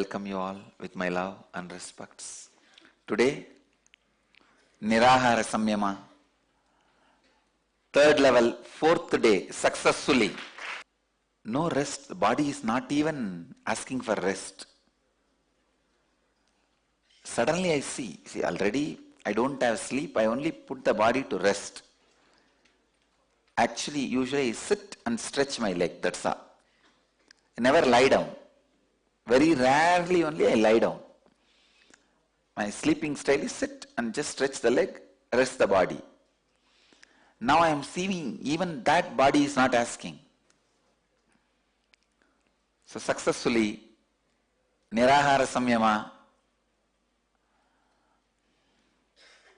welcome you all with my love and respects. Today, Nirahara Samyama, third level, fourth day, successfully. No rest, the body is not even asking for rest. Suddenly I see already I don't have sleep, I only put the body to rest. Actually, usually I sit and stretch my leg, that's all. I never lie down. Very rarely only I lie down. My sleeping style is sit and just stretch the leg, rest the body. Now I am seeing even that body is not asking. So successfully, Nirahara Samyama,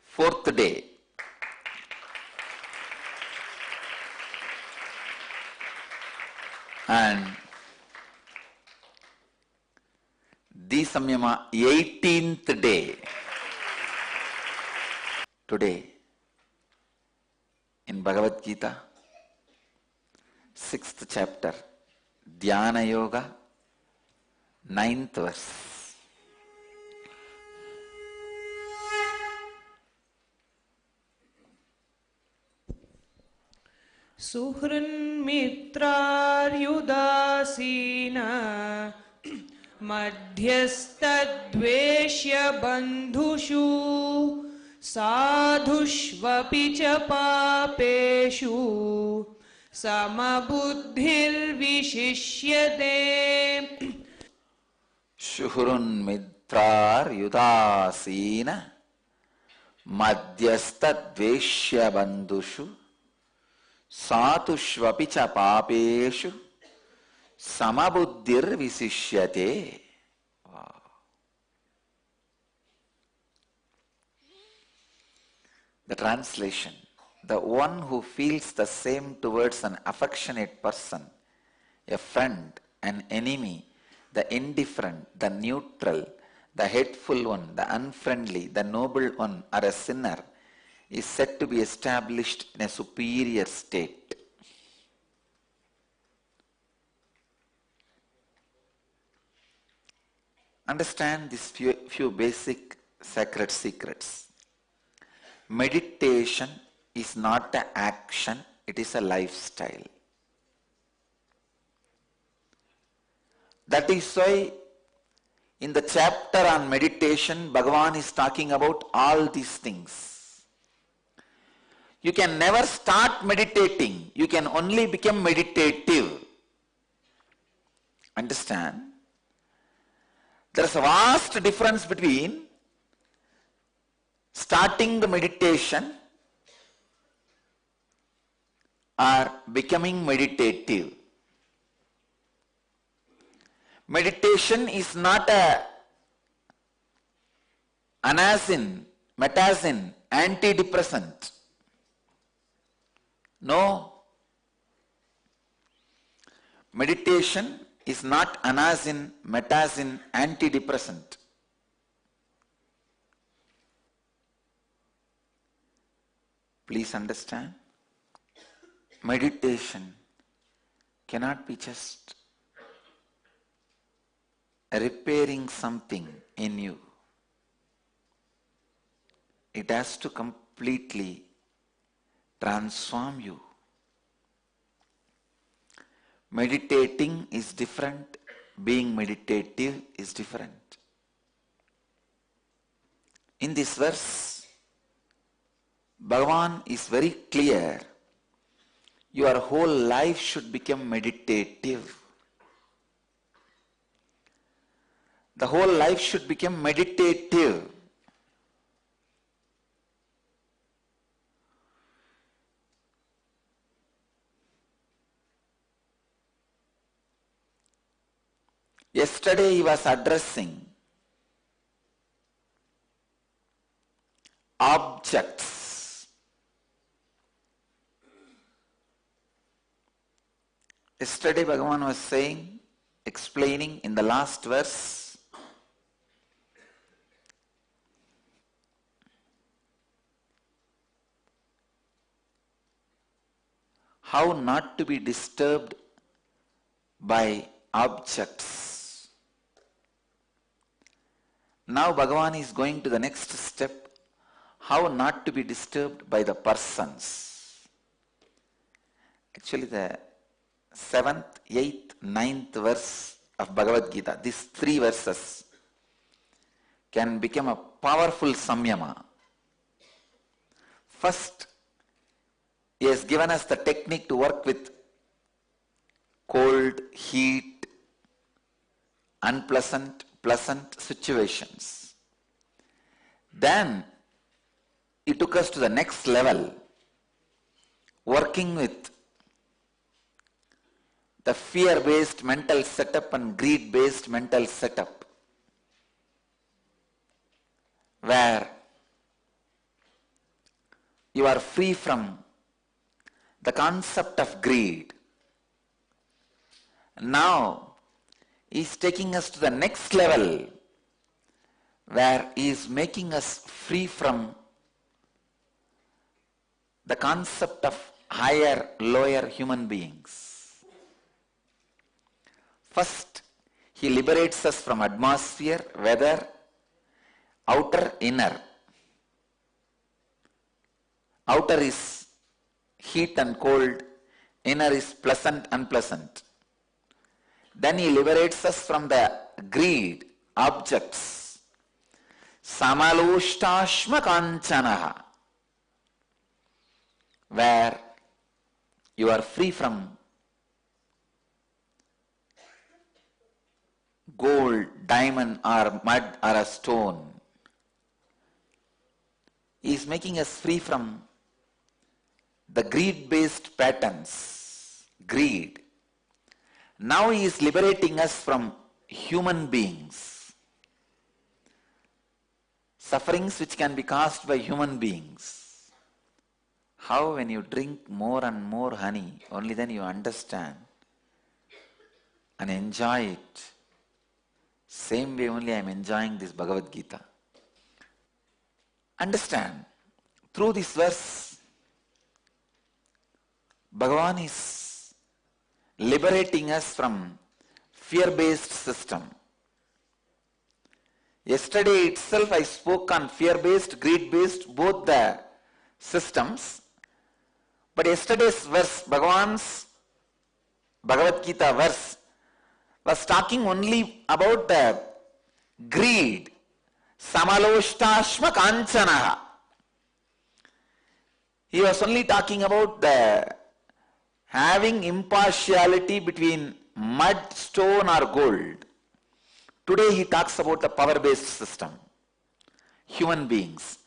fourth day. And the Samyama, 18th day. Today, in Bhagavad Gita, 6th chapter, Dhyana Yoga, 9th verse. Suhrinmitraryudasina madhyastadveshya bandhushu sadhushvapi cha papeshu samabuddhir vishishyate. Shuhurun mitrar yudasina madhyastha dveshya bandhushu satushvapi cha papeshu samabuddhir visishyate. Wow. The translation: the one who feels the same towards an affectionate person, a friend, an enemy, the indifferent, the neutral, the hateful one, the unfriendly, the noble one, or a sinner, is said to be established in a superior state. Understand these few basic sacred secrets. Meditation is not an action, it is a lifestyle. That is why in the chapter on meditation, Bhagavan is talking about all these things. You can never start meditating, you can only become meditative. Understand? There is a vast difference between starting the meditation or becoming meditative. Meditation is not a anacin, metacin, antidepressant. No. Meditation is not anacin, metacin, antidepressant. Please understand. Meditation cannot be just repairing something in you. It has to completely transform you. Meditating is different, being meditative is different. In this verse, Bhagavan is very clear. Your whole life should become meditative. The whole life should become meditative. Yesterday he was addressing objects. Yesterday Bhagavan was saying, explaining in the last verse, how not to be disturbed by objects. Now Bhagavan is going to the next step, how not to be disturbed by the persons. Actually the 7th, 8th, 9th verse of Bhagavad Gita, these 3 verses can become a powerful samyama. First, he has given us the technique to work with cold, heat, unpleasant, pleasant situations. Then he took us to the next level, working with the fear-based mental setup and greed-based mental setup, where you are free from the concept of greed. Now, he is taking us to the next level, where he is making us free from the concept of higher, lower human beings. First, he liberates us from atmosphere, weather, outer, inner. Outer is heat and cold, inner is pleasant, unpleasant. Then he liberates us from the greed, objects. Samalushtashma kanchanaha, where you are free from gold, diamond or mud or a stone. He is making us free from the greed-based patterns, greed. Now he is liberating us from human beings, sufferings which can be caused by human beings. How when you drink more and more honey, only then you understand and enjoy it. Same way only I am enjoying this Bhagavad Gita. Understand, through this verse, Bhagavan is liberating us from fear-based system. Yesterday itself I spoke on fear-based, greed-based, both the systems. But yesterday's verse, Bhagavan's Bhagavad Gita verse, was talking only about the greed. Samaloshtashma kanchanaha. He was only talking about the having impartiality between mud, stone or gold. Today he talks about the power-based system. Human beings.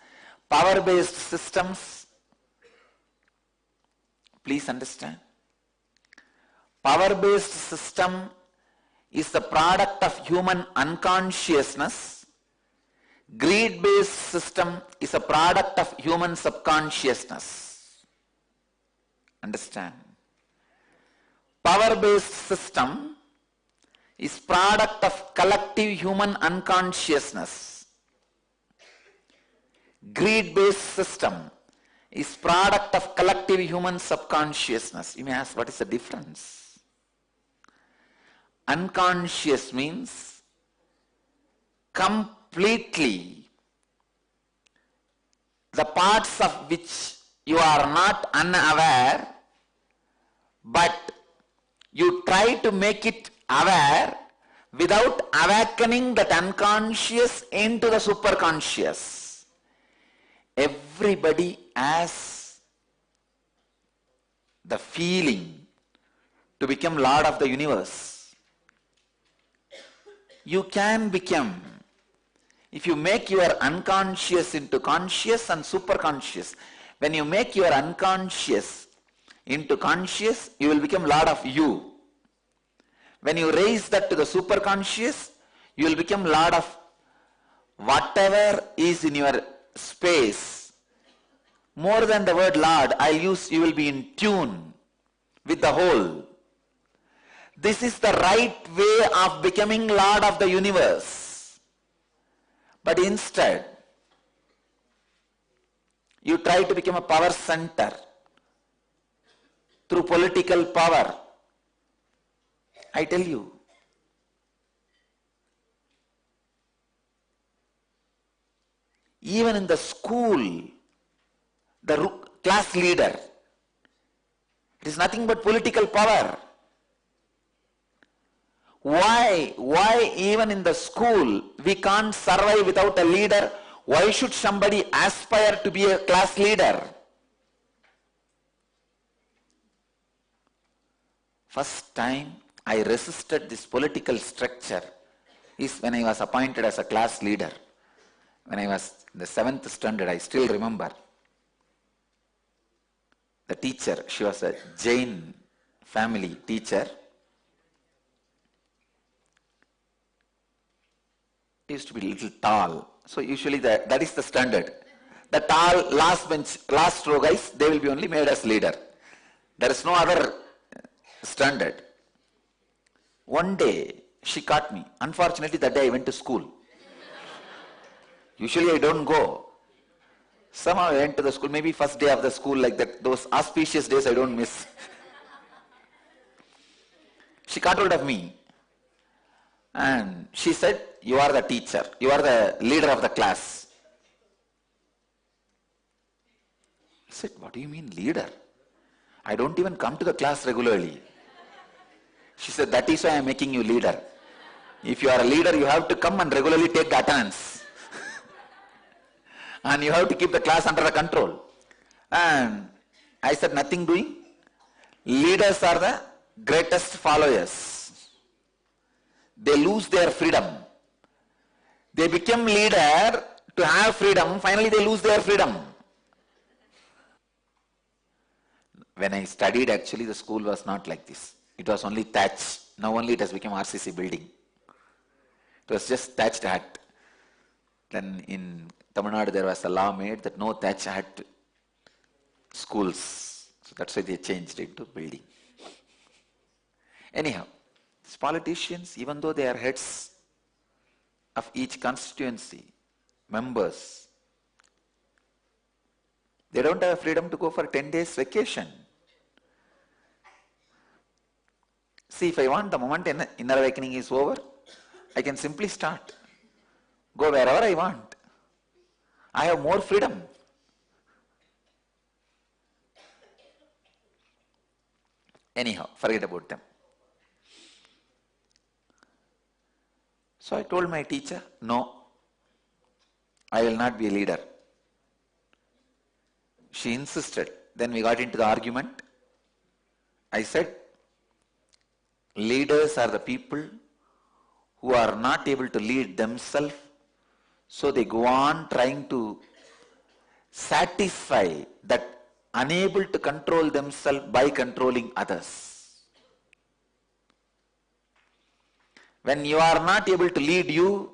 Power-based systems, please understand. Power-based system is the product of human unconsciousness. Greed-based system is a product of human subconsciousness. Understand? Power-based system is product of collective human unconsciousness. Greed-based system is product of collective human subconsciousness. You may ask, what is the difference? Unconscious means completely the parts of which you are not unaware, but you try to make it aware without awakening that unconscious into the superconscious. Everybody has the feeling to become Lord of the universe. You can become, if you make your unconscious into conscious and superconscious. When you make your unconscious into conscious, you will become Lord of you. When you raise that to the superconscious, you will become Lord of whatever is in your space. More than the word Lord, I'll use, you will be in tune with the whole. This is the right way of becoming Lord of the universe. But instead, you try to become a power center through political power. I tell you, Even in the school, the class leader, it is nothing but political power. Why even in the school we can't survive without a leader? Why should somebody aspire to be a class leader? First time I resisted this political structure is when I was appointed as a class leader. When I was in the 7th standard, I still remember. The teacher, she was a Jain family teacher. Used to be a little tall. So usually that is the standard. The tall last bench, last row guys, they will be only made as leader. There is no other standard. One day she caught me. Unfortunately that day I went to school. Usually I don't go. Somehow I went to the school, maybe first day of the school, like that, those auspicious days I don't miss. She caught hold of me and she said, you are the teacher, you are the leader of the class. I said, what do you mean leader? I don't even come to the class regularly. She said, that is why I am making you leader. If you are a leader, you have to come and regularly take the attendance. And you have to keep the class under the control. And I said, nothing doing. Leaders are the greatest followers. They lose their freedom. They become leader to have freedom. Finally, they lose their freedom. When I studied, actually, the school was not like this. It was only thatch. Now only it has become RCC building. It was just thatched hut. Then in Tamil Nadu there was a law made that no thatch hut schools. So that's why they changed it to building. Anyhow, these politicians, even though they are heads of each constituency, members, they don't have freedom to go for 10 days vacation. See, if I want, the moment inner awakening is over, I can simply start. Go wherever I want. I have more freedom. Anyhow, forget about them. So I told my teacher, no, I will not be a leader. She insisted. Then we got into the argument. I said, leaders are the people who are not able to lead themselves, so they go on trying to satisfy that unable to control themselves by controlling others. When you are not able to lead you,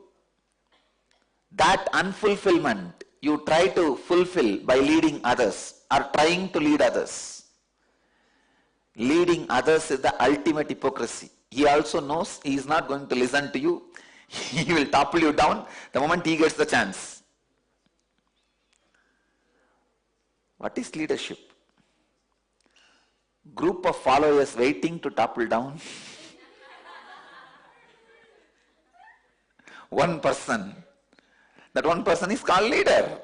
that unfulfillment you try to fulfill by leading others or trying to lead others. Leading others is the ultimate hypocrisy. He also knows he is not going to listen to you. He will topple you down the moment he gets the chance. What is leadership? Group of followers waiting to topple down. One person. That one person is called leader.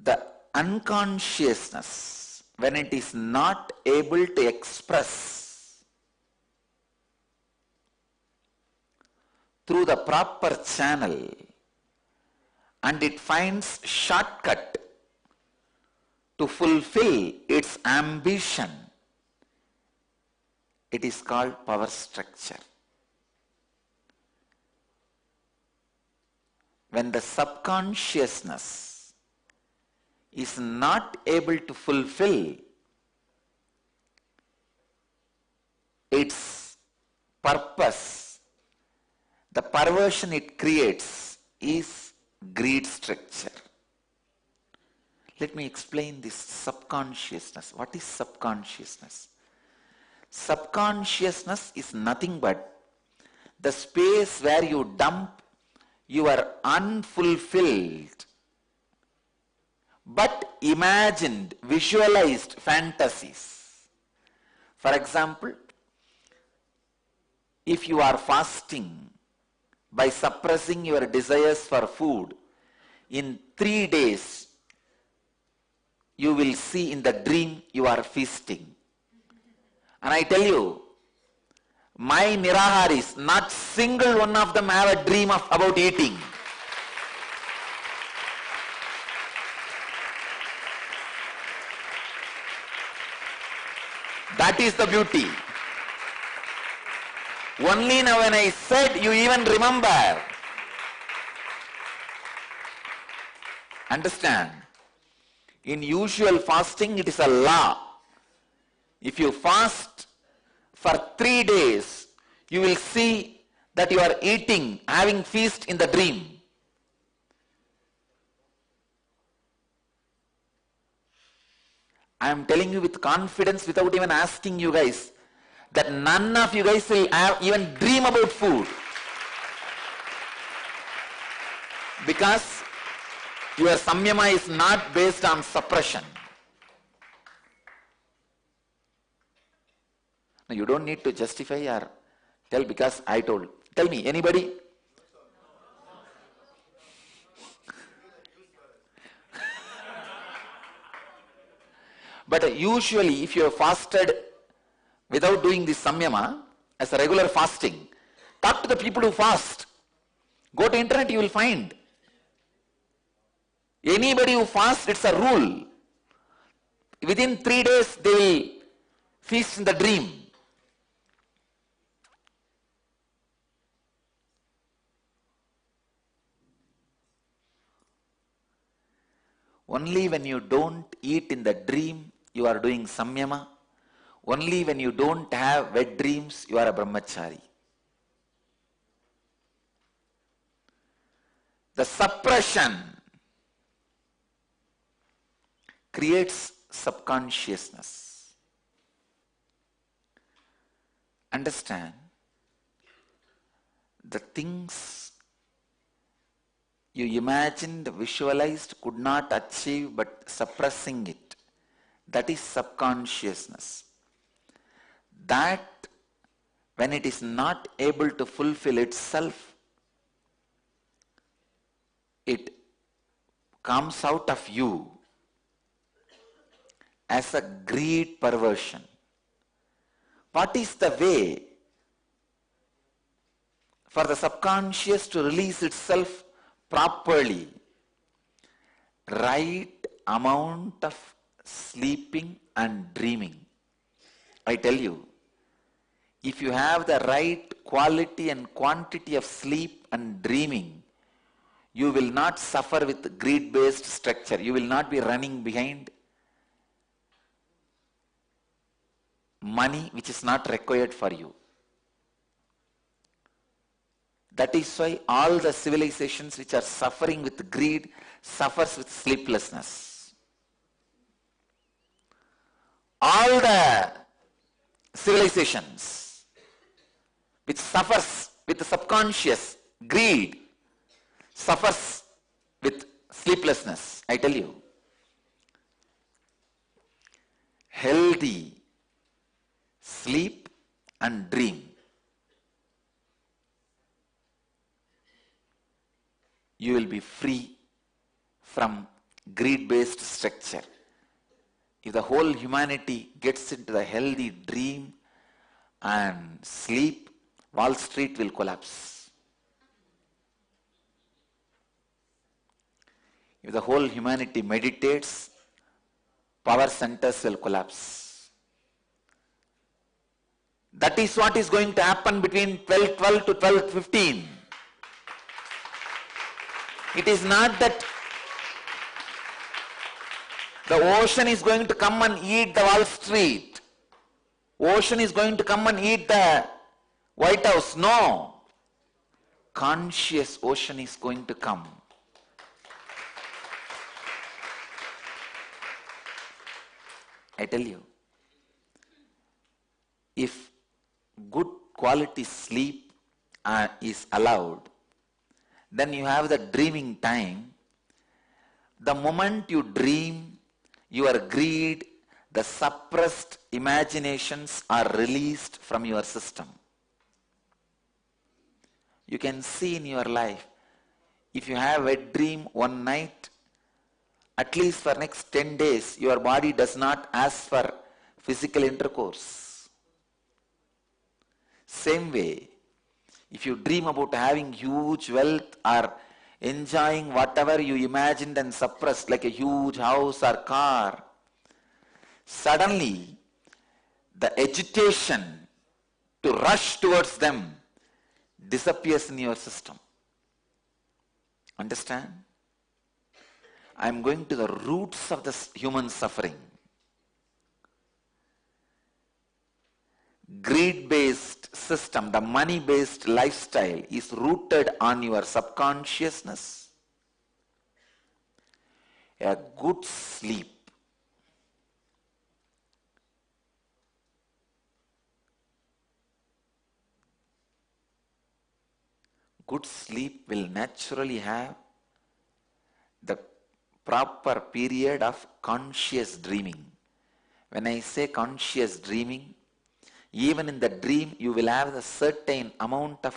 The unconsciousness, when it is not able to express through the proper channel and it finds shortcut to fulfill its ambition, it is called power structure. When the subconsciousness is not able to fulfill its purpose, the perversion it creates is greed structure. Let me explain this subconsciousness. What is subconsciousness? Subconsciousness is nothing but the space where you dump your unfulfilled but imagined, visualized fantasies. For example, if you are fasting, by suppressing your desires for food, in 3 days, you will see in the dream you are feasting. And I tell you, my Niraharis, not single one of them have a dream about eating. That is the beauty. Only now when I said, you even remember. Understand? In usual fasting, it is a law. If you fast for 3 days, you will see that you are eating, having feast in the dream. I am telling you with confidence, without even asking you guys, that none of you guys will even dream about food. Because your samyama is not based on suppression. Now you don't need to justify or tell because I told. Tell me, anybody? But usually if you have fasted without doing this samyama as a regular fasting, talk to the people who fast. Go to internet, you will find. Anybody who fasts, it's a rule. Within 3 days they will feast in the dream. Only when you don't eat in the dream, you are doing samyama. Only when you don't have wet dreams, you are a brahmachari. The suppression creates subconsciousness. Understand, the things you imagined, visualized, could not achieve but suppressing it. That is subconsciousness. That when it is not able to fulfill itself, it comes out of you as a greed perversion. What is the way for the subconscious to release itself properly? Right amount of sleeping and dreaming. I tell you, if you have the right quality and quantity of sleep and dreaming, you will not suffer with greed-based structure. You will not be running behind money which is not required for you. That is why all the civilizations which are suffering with greed suffers with sleeplessness. All the civilizations which suffers with the subconscious greed suffers with sleeplessness. I tell you, healthy sleep and dream, you will be free from greed-based structure. If the whole humanity gets into the healthy dream and sleep, Wall Street will collapse. If the whole humanity meditates, power centers will collapse. That is what is going to happen between 1212 to 1215. It is not that the ocean is going to come and eat the Wall Street. Ocean is going to come and eat the White House. No. Conscious ocean is going to come. I tell you, if good quality sleep is allowed, then you have the dreaming time. The moment you dream, your greed, the suppressed imaginations are released from your system. You can see in your life, if you have a dream one night, at least for next 10 days, your body does not ask for physical intercourse. Same way, if you dream about having huge wealth or enjoying whatever you imagined and suppressed, like a huge house or car, suddenly the agitation to rush towards them disappears in your system. Understand? I am going to the roots of this human suffering. Greed-based system, the money-based lifestyle is rooted on your subconsciousness. A good sleep will naturally have the proper period of conscious dreaming. When I say conscious dreaming, even in the dream you will have a certain amount of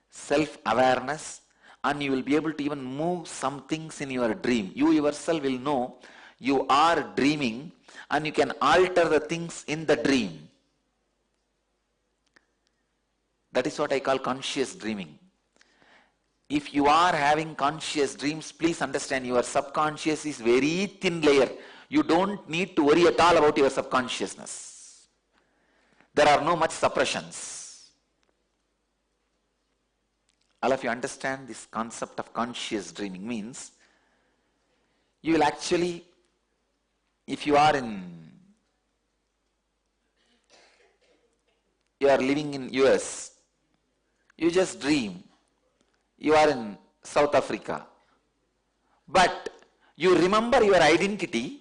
self-awareness, and you will be able to even move some things in your dream. You yourself will know you are dreaming, and you can alter the things in the dream. That is what I call conscious dreaming. If you are having conscious dreams, please understand your subconscious is very thin layer. You don't need to worry at all about your subconsciousness. There are no much suppressions. All of you understand this concept of conscious dreaming means you will actually, if you are living in US, you just dream. You are in South Africa. But you remember your identity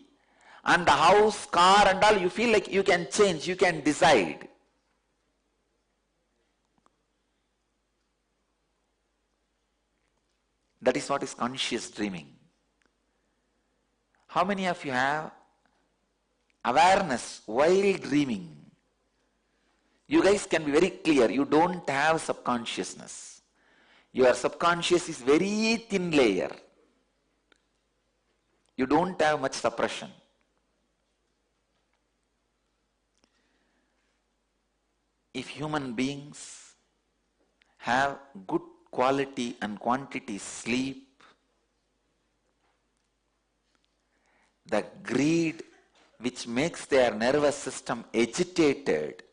and the house, car and all, you feel like you can change, you can decide. That is what is conscious dreaming. How many of you have awareness while dreaming? You guys can be very clear, you don't have subconsciousness. Your subconscious is very thin layer. You don't have much suppression. If human beings have good quality and quantity sleep, the greed which makes their nervous system agitated,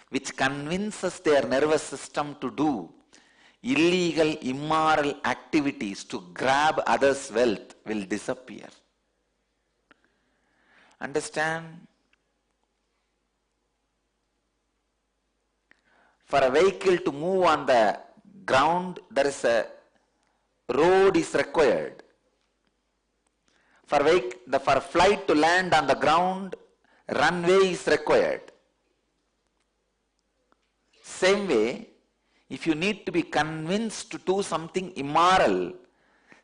which convinces their nervous system to do illegal, immoral activities to grab others' wealth will disappear. Understand? For a vehicle to move on the ground, there is a road is required. For flight to land on the ground, runway is required. Same way, if you need to be convinced to do something immoral,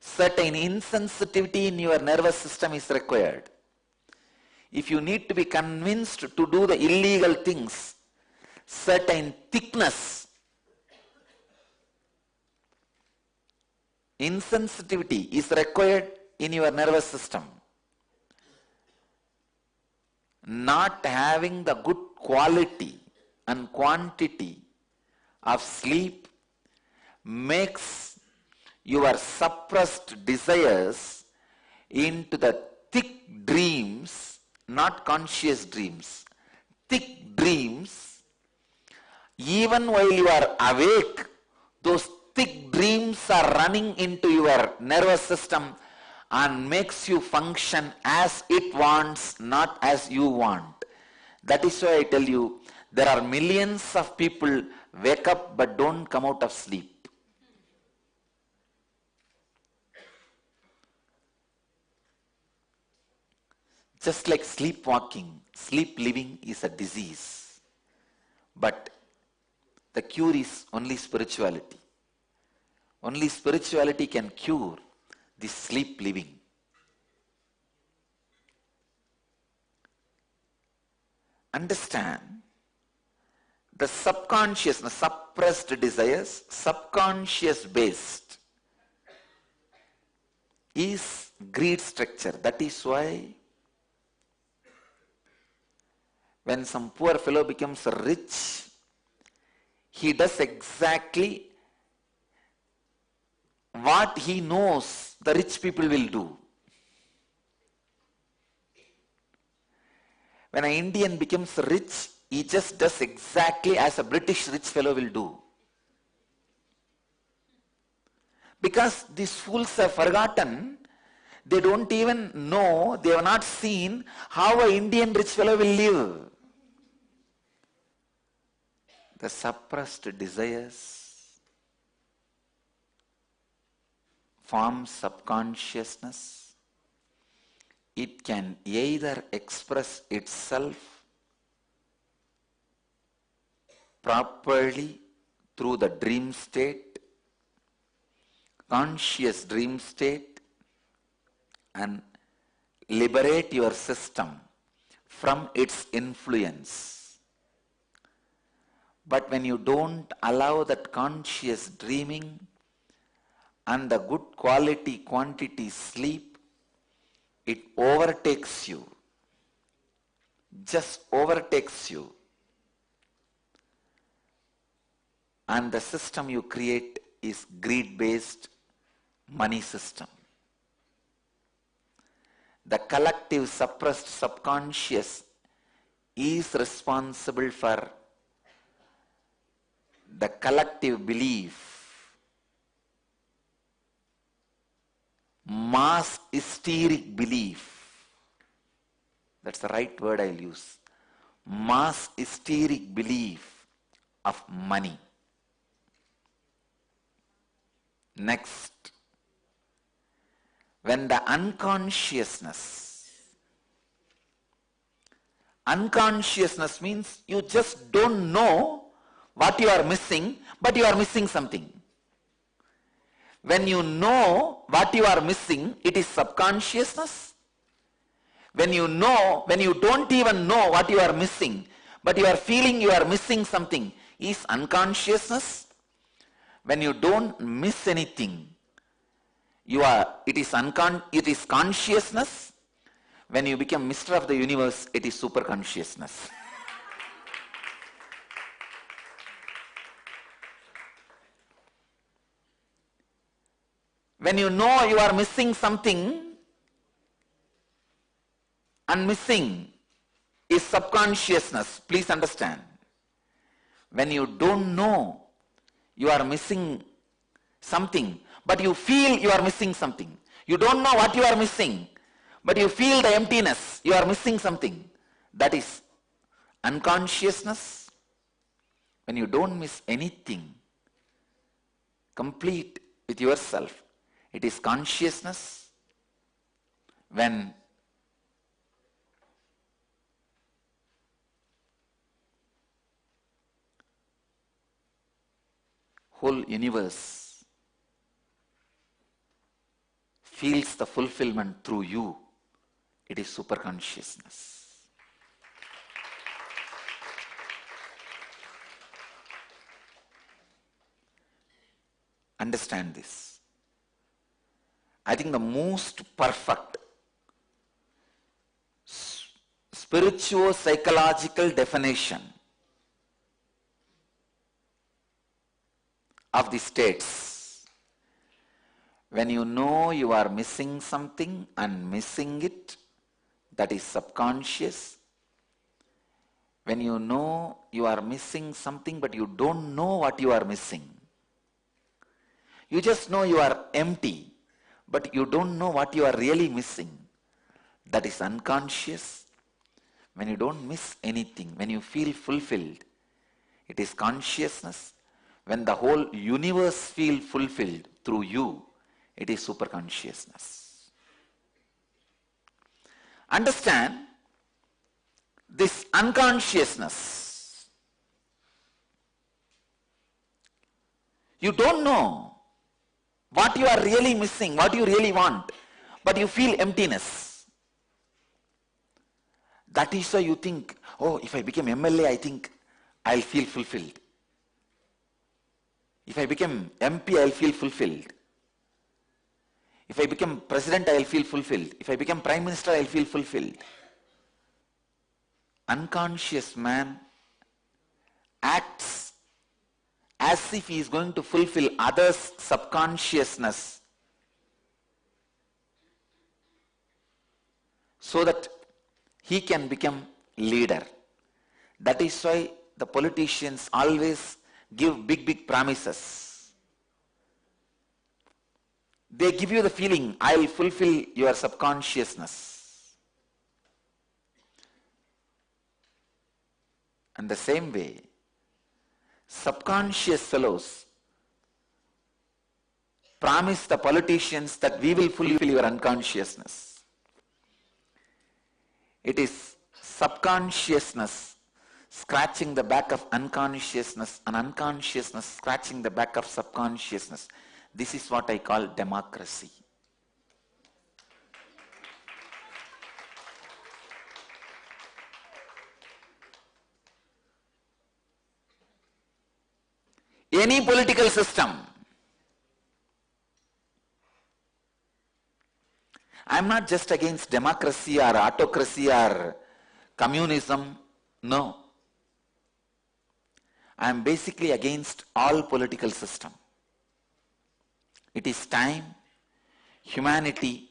certain insensitivity in your nervous system is required. If you need to be convinced to do the illegal things, certain thickness, insensitivity is required in your nervous system. Not having the good quality and quantity of sleep makes your suppressed desires into the thick dreams, not conscious dreams, thick dreams. Even while you are awake, those thick dreams are running into your nervous system and makes you function as it wants, not as you want. That is why I tell you, there are millions of people wake up but don't come out of sleep. Just like sleepwalking, sleep living is a disease. But the cure is only spirituality. Only spirituality can cure this sleep living. Understand the subconsciousness, suppressed desires, subconscious based, is greed structure. That is why when some poor fellow becomes rich, he does exactly what he knows the rich people will do. When an Indian becomes rich, he just does exactly as a British rich fellow will do. Because these fools have forgotten, they don't even know, they have not seen how an Indian rich fellow will live. The suppressed desires form subconsciousness. It can either express itself properly through the dream state, conscious dream state, and liberate your system from its influence. But when you don't allow that conscious dreaming and the good quality quantity sleep, it overtakes you, just overtakes you. And the system you create is greed-based money system. The collective suppressed subconscious is responsible for the collective belief, mass hysteric belief. That's the right word I'll use. Mass hysteric belief of money. Next, when the unconsciousness means you just don't know what you are missing, but you are missing something. When you know what you are missing, it is subconsciousness. When you don't even know what you are missing, but you are feeling you are missing something, is unconsciousness. When you don't miss anything, it is consciousness. When you become Mr. of the universe, it is super consciousness. When you know you are missing something, and missing is subconsciousness. Please understand. When you don't know you are missing something, but you feel you are missing something. You don't know what you are missing, but you feel the emptiness, you are missing something. That is unconsciousness. When you don't miss anything, complete with yourself, it is consciousness. When whole universe feels the fulfillment through you, it is super consciousness. Understand this. I think the most perfect spiritual-psychological definition of the states, when you know you are missing something and missing it, that is subconscious. When you know you are missing something but you don't know what you are missing, you just know you are empty, but you don't know what you are really missing, that is unconscious. When you don't miss anything, when you feel fulfilled, it is consciousness. When the whole universe feels fulfilled through you, it is super consciousness. Understand this unconsciousness. You don't know what you are really missing, what you really want, but you feel emptiness. That is why you think, oh, if I become MLA, I think I'll feel fulfilled. If I become MP, I'll feel fulfilled. If I become president, I'll feel fulfilled. If I become prime minister, I'll feel fulfilled. Unconscious man acts as if he is going to fulfill others' subconsciousness so that he can become leader. That is why the politicians always give big promises. They give you the feeling, I will fulfill your subconsciousness. And the same way, subconscious fellows promise the politicians that we will fulfill your unconsciousness. It is subconsciousness scratching the back of unconsciousness and unconsciousness scratching the back of subconsciousness. This is what I call democracy. Any political system, I am not just against democracy or autocracy or communism, no. I am basically against all political system. It is time humanity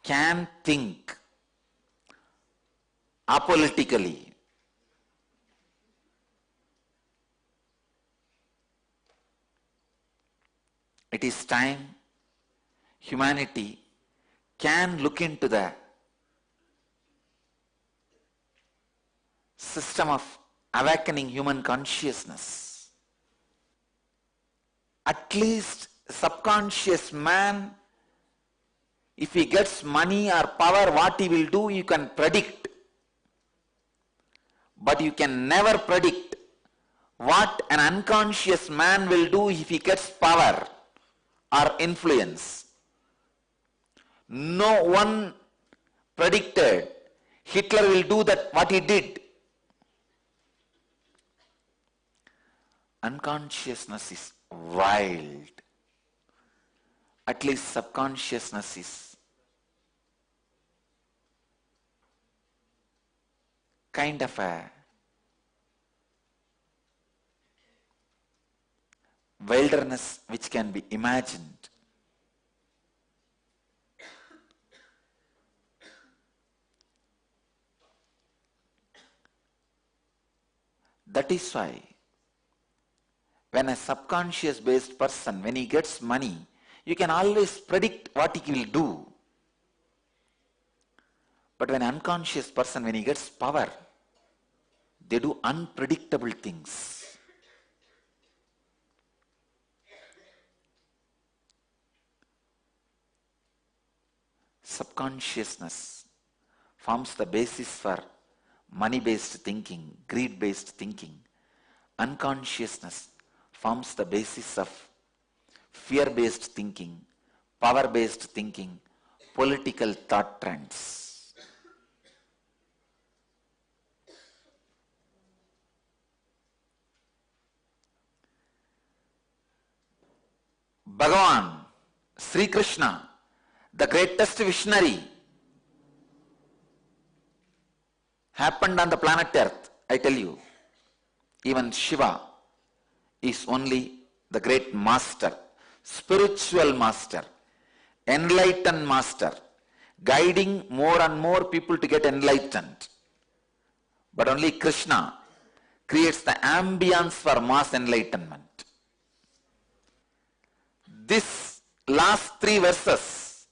can think apolitically. It is time humanity can look into the system of awakening human consciousness. At least subconscious man, if he gets money or power, what he will do, you can predict. But you can never predict what an unconscious man will do if he gets power or influence. No one predicted Hitler will do that what he did. Unconsciousness is wild. At least subconsciousness is kind of a wilderness which can be imagined. That is why when a subconscious based person, when he gets money, you can always predict what he will do. But when an unconscious person, when he gets power, they do unpredictable things. Subconsciousness forms the basis for money-based thinking, greed-based thinking. Unconsciousness forms the basis of fear-based thinking, power-based thinking, political thought trends. Bhagavan, Sri Krishna, the greatest visionary, happened on the planet Earth, I tell you. Even Shiva is only the great master, spiritual master, enlightened master, guiding more and more people to get enlightened. But only Krishna creates the ambience for mass enlightenment. This last three verses,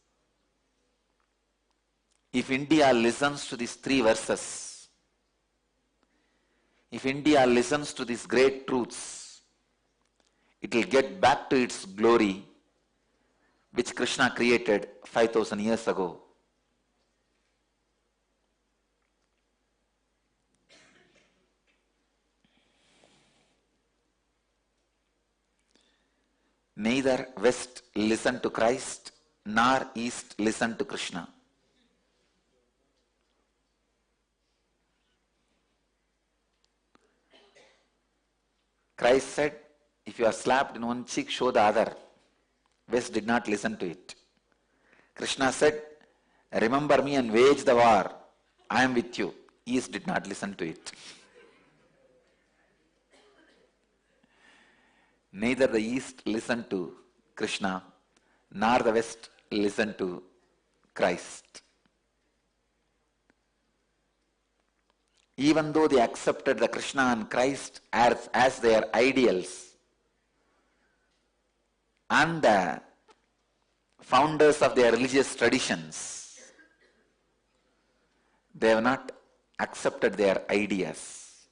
if India listens to these three verses, if India listens to these great truths, it will get back to its glory which Krishna created 5,000 years ago. Neither West listen to Christ, nor East listen to Krishna. Christ said, if you are slapped in one cheek, show the other. West did not listen to it. Krishna said, remember me and wage the war. I am with you. East did not listen to it. Neither the East listened to Krishna, nor the West listened to Christ. Even though they accepted the Krishna and Christ as their ideals and the founders of their religious traditions, they have not accepted their ideas.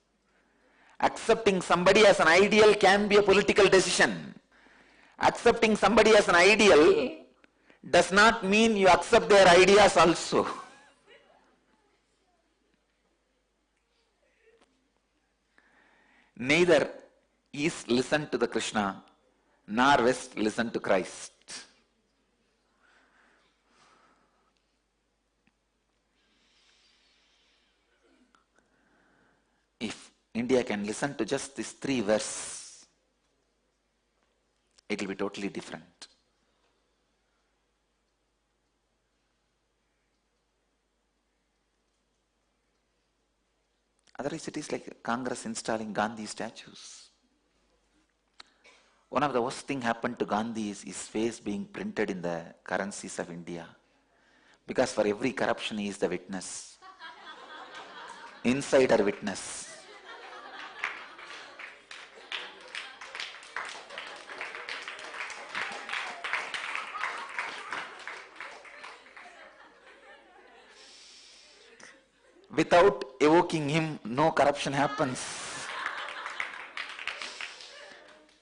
Accepting somebody as an ideal can be a political decision. Accepting somebody as an ideal does not mean you accept their ideas also. Neither East listened to the Krishna, nor West listened to Christ. If India can listen to just these 3 verses, it will be totally different. Otherwise it is like Congress installing Gandhi statues. One of the worst thing happened to Gandhi is his face being printed in the currencies of India. Because for every corruption he is the witness. Insider witness. Without evoking him, no corruption happens.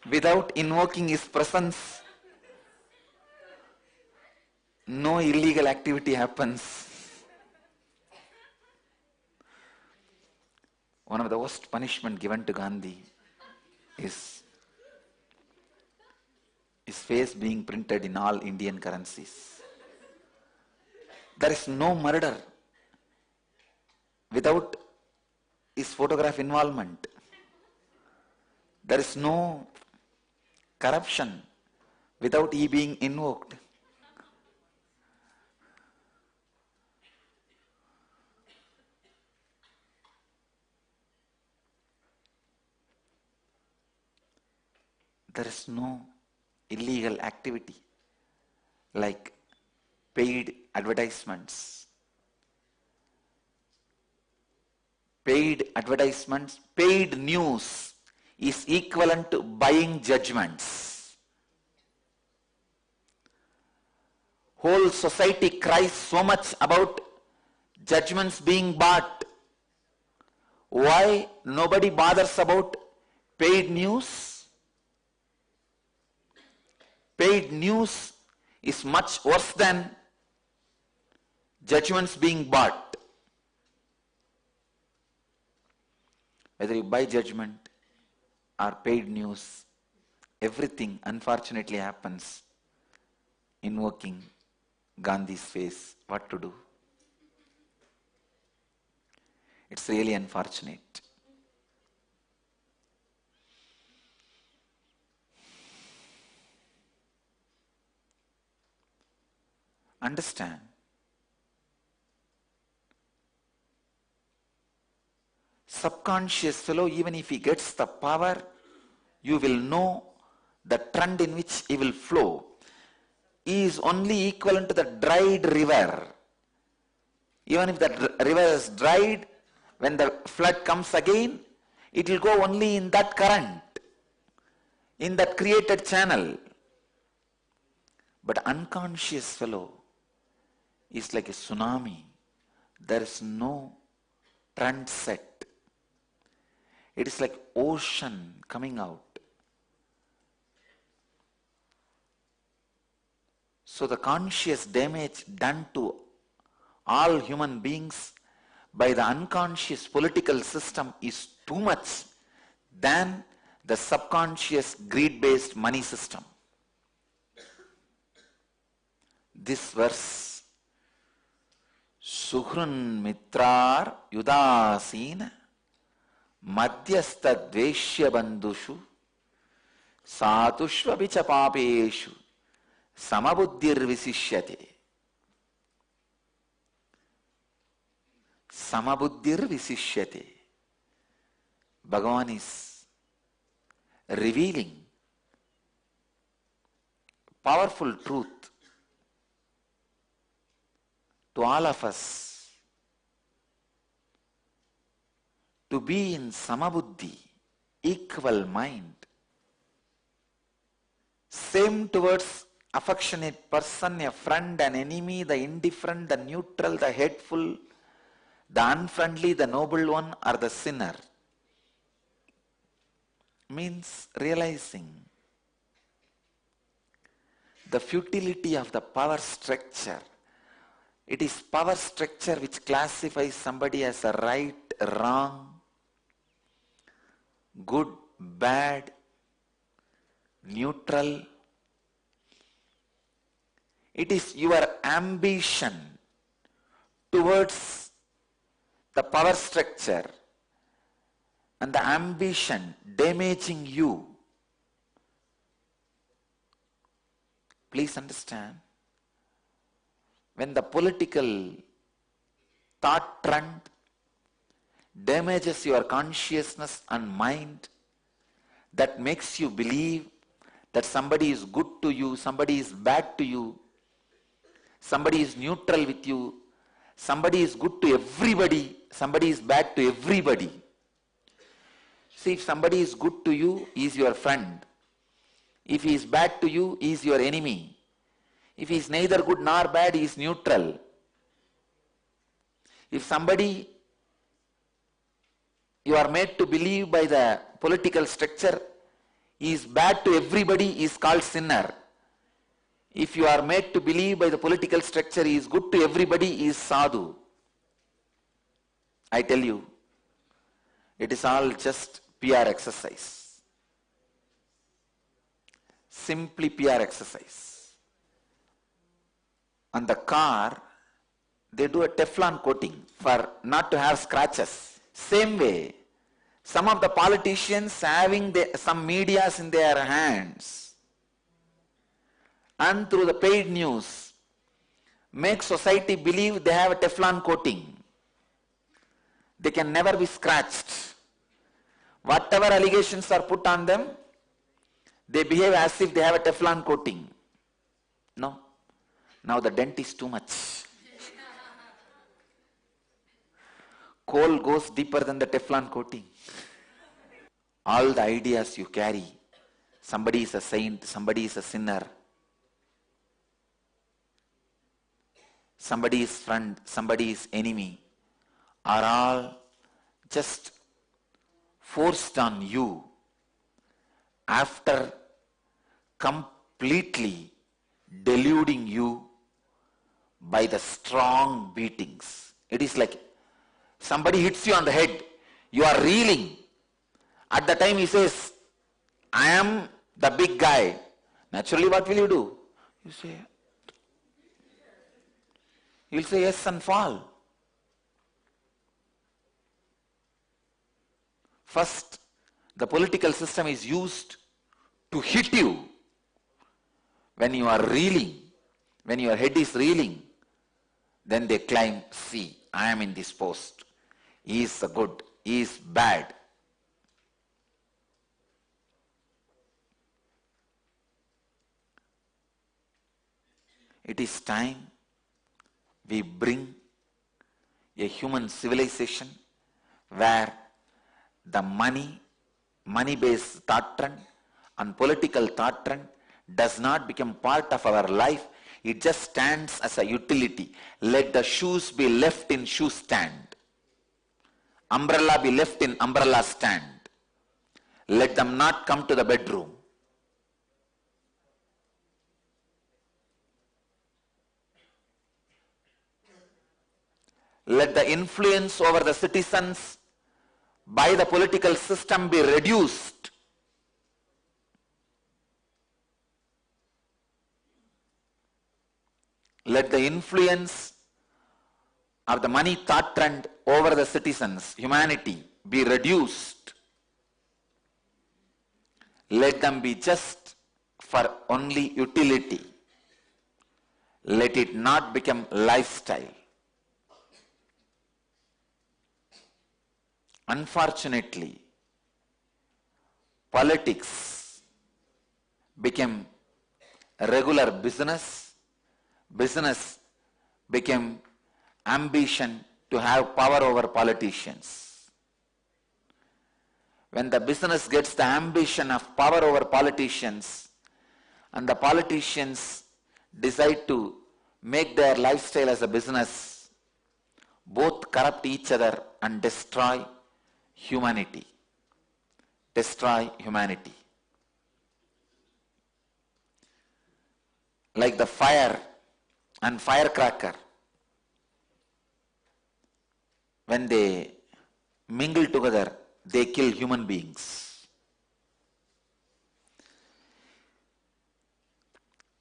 Without invoking his presence, no illegal activity happens. One of the worst punishment given to Gandhi is his face being printed in all Indian currencies. There is no murder without his photograph involvement. There is no corruption without he being invoked. There is no illegal activity like paid advertisements. Paid advertisements, paid news is equivalent to buying judgments. Whole society cries so much about judgments being bought. Why nobody bothers about paid news? Paid news is much worse than judgments being bought. Whether you buy judgment or paid news, everything unfortunately happens invoking Gandhi's face. What to do? It's really unfortunate. Understand. Subconscious fellow, even if he gets the power, you will know the trend in which he will flow. He is only equivalent to the dried river. Even if the river is dried, when the flood comes again, it will go only in that current, in that created channel. But unconscious fellow is like a tsunami. There is no trend set. It is like ocean coming out. So the conscious damage done to all human beings by the unconscious political system is too much than the subconscious greed-based money system. This verse, Suhrun Mitrar Yudasina Madhyastha Dveshya Bandhushu Satushvapi cha papeshu samabuddhir visishyate. Samabuddhir visishyate. Bhagavan is revealing powerful truth to all of us to be in samabuddhi, equal mind, same towards affectionate person, a friend, an enemy, the indifferent, the neutral, the hateful, the unfriendly, the noble one, or the sinner. Means realizing the futility of the power structure. It is power structure which classifies somebody as a right, wrong, good, bad, neutral. It is your ambition towards the power structure and the ambition damaging you. Please understand, when the political thought trend damages your consciousness and mind, that makes you believe that somebody is good to you, somebody is bad to you, somebody is neutral with you, somebody is good to everybody, somebody is bad to everybody. See, if somebody is good to you, he is your friend. If he is bad to you, he is your enemy. If he is neither good nor bad, he is neutral. If somebody you are made to believe by the political structure, he is bad to everybody, he is called sinner. If you are made to believe by the political structure, he is good to everybody, he is sadhu. I tell you, it is all just PR exercise. Simply PR exercise. On the car, they do a Teflon coating for not to have scratches. Same way, some of the politicians having some medias in their hands and through the paid news make society believe they have a Teflon coating. They can never be scratched. Whatever allegations are put on them, they behave as if they have a Teflon coating. No. Now the dent is too much. Coal goes deeper than the Teflon coating. All the ideas you carry, somebody is a saint, somebody is a sinner, somebody is friend, somebody is enemy, are all just forced on you after completely deluding you by the strong beatings. It is like somebody hits you on the head, you are reeling. At the time he says, I am the big guy. Naturally, what will you do? You'll say yes and fall. First, the political system is used to hit you when you are reeling, when your head is reeling. Then they claim, see, I am in this post. He is the good, he is bad. It is time we bring a human civilization where the money-based thought trend and political thought trend does not become part of our life. It just stands as a utility. Let the shoes be left in shoe stand. Umbrella be left in umbrella stand. Let them not come to the bedroom. Let the influence over the citizens by the political system be reduced. Let the influence of the money thought trend over the citizens, humanity, be reduced. let them be just for only utility. Let it not become lifestyle. Unfortunately, politics became regular business. Business became ambition to have power over politicians. When the business gets the ambition of power over politicians, and the politicians decide to make their lifestyle as a business, both corrupt each other and destroy humanity. Destroy humanity. Like the fire and firecracker, when they mingle together, they kill human beings.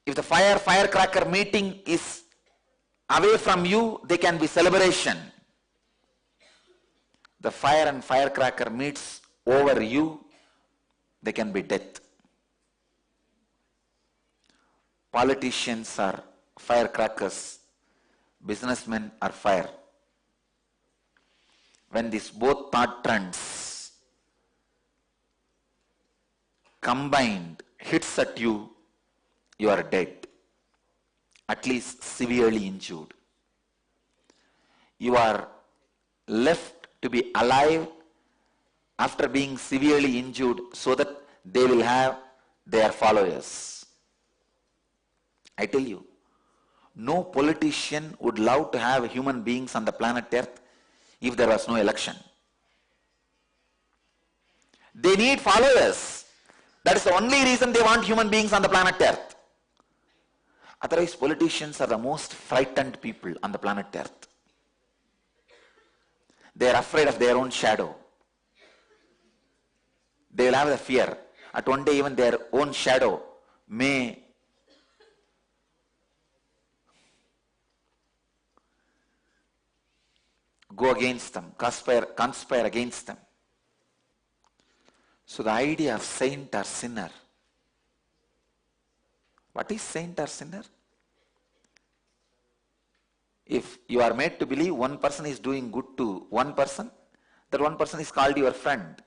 If the firecracker meeting is away from you, they can be celebration. The fire and firecracker meets over you, they can be death. Politicians are firecrackers, businessmen are fire. When these both thought trends combined hits at you, you are dead, at least severely injured. You are left to be alive after being severely injured so that they will have their followers. I tell you, no politician would love to have human beings on the planet Earth if there was no election. They need followers. That is the only reason they want human beings on the planet Earth. Otherwise, politicians are the most frightened people on the planet Earth. They are afraid of their own shadow. They will have the fear. At one day, even their own shadow may go against them, conspire against them. So the idea of saint or sinner. What is saint or sinner? If you are made to believe one person is doing good to one person, that one person is called your friend.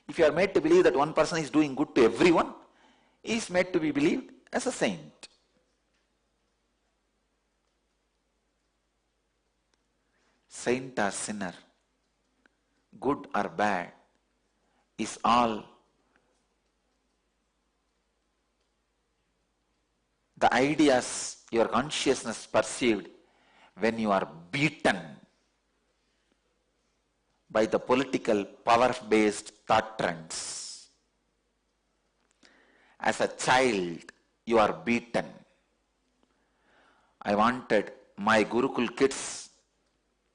If you are made to believe that one person is doing good to everyone, he is made to be believed as a saint. Saint or sinner, good or bad, is all the ideas your consciousness perceived when you are beaten by the political power-based thought trends. As a child, you are beaten. I wanted my Gurukul kids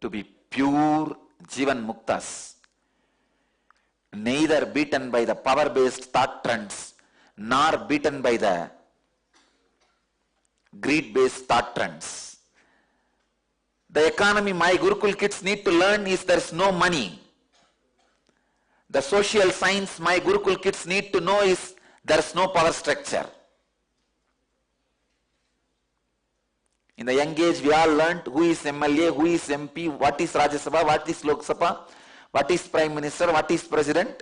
to be pure Jivan Muktas, neither beaten by the power-based thought trends, nor beaten by the greed-based thought trends. The economy my Gurukul kids need to learn is there is no money. The social science my Gurukul kids need to know is there is no power structure. In the young age, we all learnt who is MLA, who is MP, what is Rajya Sabha, what is Lok Sabha, what is Prime Minister, what is President.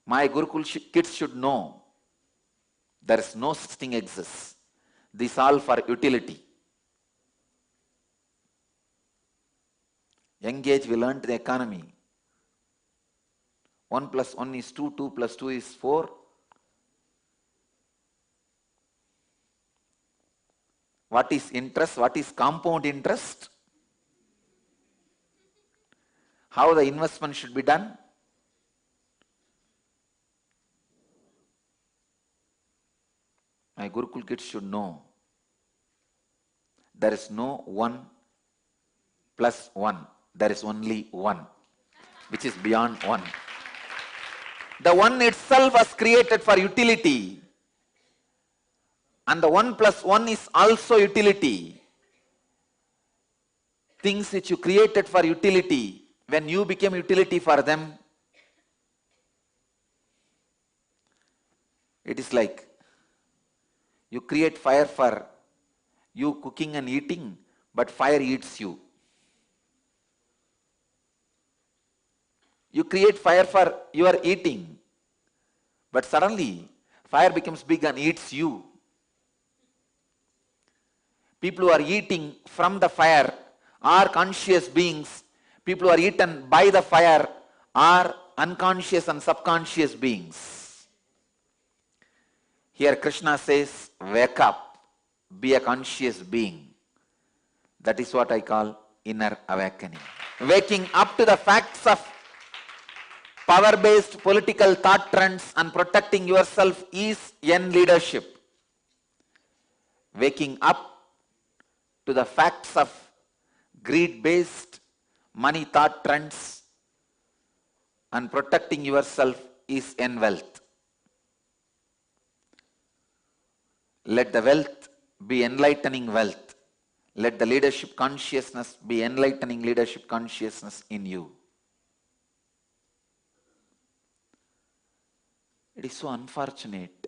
My Gurukul kids should know there is no such thing exists. This all for utility. Young age, we learnt the economy. 1 plus 1 is 2, 2 plus 2 is 4. What is interest? What is compound interest? How the investment should be done? My Gurukul kids should know there is no 1 plus 1. There is only 1, which is beyond 1. The 1 itself was created for utility. And the 1 plus 1 is also utility. Things which you created for utility, when you became utility for them, It is like you create fire for you cooking and eating, but fire eats you. You create fire for your eating, but suddenly fire becomes big and eats you. People who are eating from the fire are conscious beings. People who are eaten by the fire are unconscious and subconscious beings. Here Krishna says, wake up, be a conscious being. That is what I call inner awakening. Waking up to the facts of power-based political thought trends and protecting yourself is in leadership. Waking up to the facts of greed-based money thought trends and protecting yourself is in wealth. Let the wealth be enlightening wealth. Let the leadership consciousness be enlightening leadership consciousness in you. It is so unfortunate.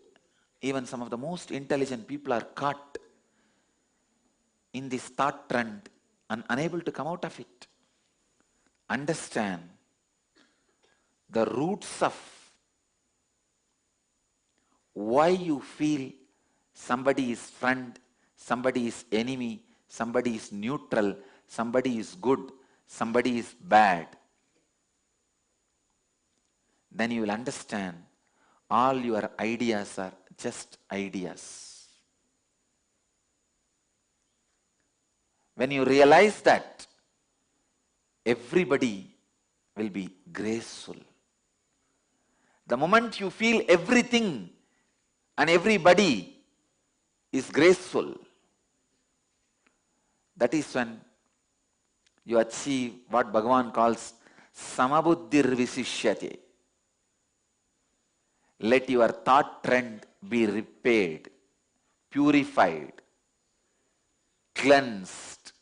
Even some of the most intelligent people are caught in this thought trend and unable to come out of it. Understand the roots of why you feel somebody is friend, somebody is enemy, somebody is neutral, somebody is good, somebody is bad. Then you will understand all your ideas are just ideas. When you realize that, everybody will be graceful. The moment you feel everything and everybody is graceful, that is when you achieve what Bhagavan calls samabuddhir visishyate. Let your thought trend be repaired, purified, cleansed.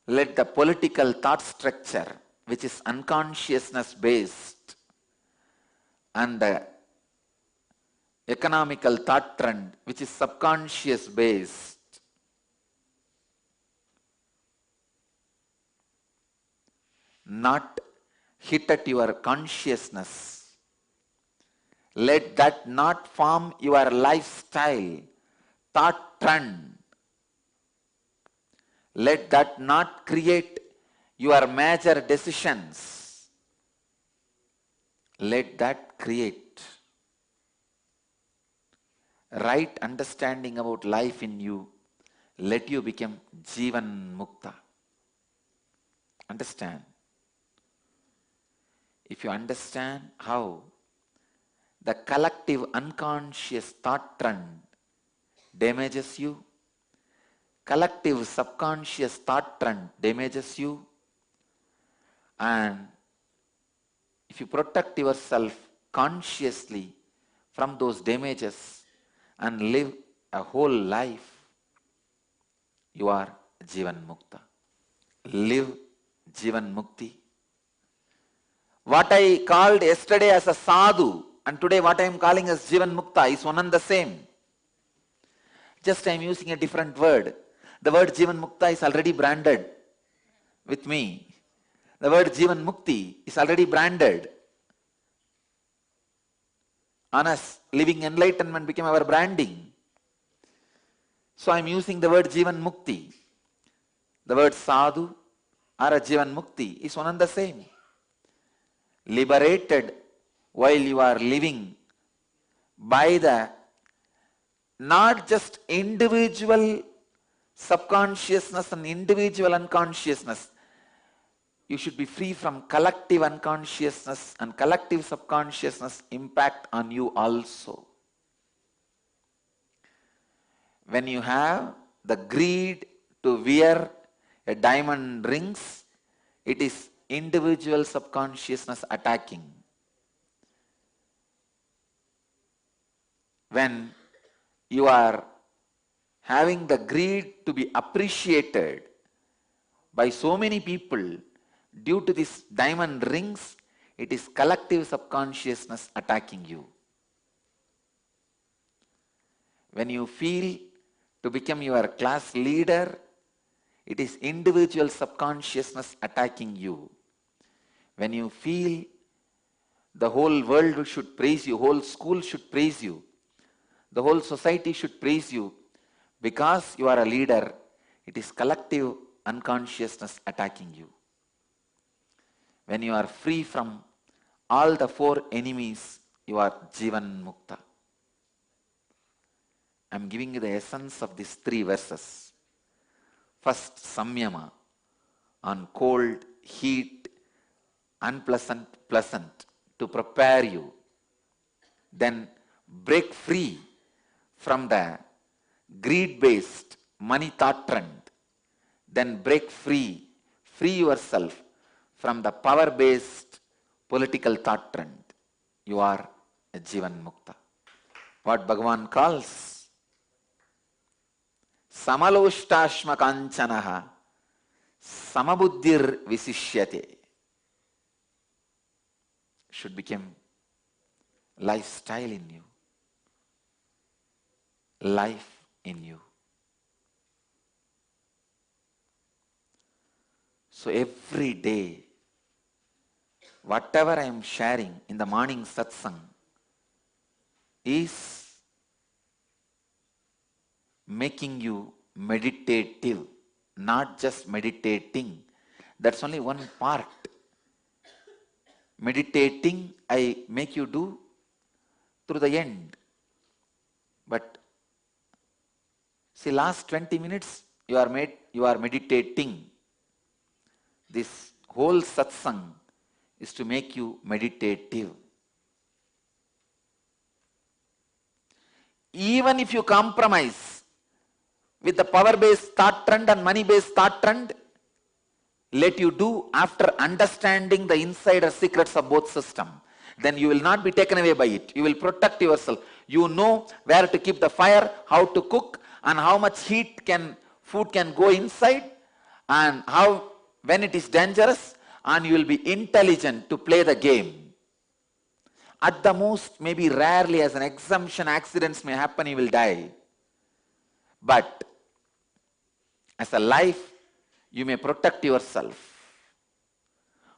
Let the political thought structure, which is unconsciousness based, and the economical thought trend, which is subconscious based, not hit at your consciousness. Let that not form your lifestyle, thought trend. Let that not create your major decisions. Let that create right understanding about life in you. Let you become Jivan Mukta. Understand? If you understand how the collective unconscious thought trend damages you, collective subconscious thought trend damages you, and if you protect yourself consciously from those damages and live a whole life, you are Jivan Mukta. Live Jivan Mukti. What I called yesterday as a sadhu and today what I am calling as Jivan Mukta is one and the same. Just I am using a different word. The word Jivan Mukta is already branded with me. The word Jivan Mukti is already branded on us. Living enlightenment became our branding. So I am using the word Jivan Mukti. The word sadhu or a Jivan Mukti is one and the same. Liberated while you are living by the not just individual subconsciousness and individual unconsciousness. You should be free from collective unconsciousness and collective subconsciousness impact on you also. When you have the greed to wear a diamond rings, it is individual subconsciousness attacking. When you are having the greed to be appreciated by so many people due to these diamond rings, It is collective subconsciousness attacking you. When you feel to become your class leader, it is individual subconsciousness attacking you. When you feel the whole world should praise you, whole school should praise you, the whole society should praise you because you are a leader, it is collective unconsciousness attacking you. When you are free from all the four enemies, you are Jivan Mukta. I am giving you the essence of these three verses. First, Samyama, on cold, heat, unpleasant, pleasant, to prepare you. Then break free from the greed-based money thought trend. Then break free yourself from the power-based political thought trend. You are a Jivan Mukta. What Bhagavan calls Samaloshtasma Kanchanaha Samabuddhir Visishyate should become lifestyle in you, life in you. So every day, whatever I am sharing in the morning satsang is making you meditative, not just meditating. That's only one part. Meditating, I make you do through the end. But see, last 20 minutes you are meditating. This whole satsang is to make you meditative. Even if you compromise with the power-based thought trend and money-based thought trend, let you do after understanding the insider secrets of both systems. Then you will not be taken away by it. You will protect yourself. You know where to keep the fire, how to cook, and how much food can go inside, and how when it is dangerous, and you will be intelligent to play the game. At the most, maybe rarely as an exemption, accidents may happen, you will die. But as a life, you may protect yourself.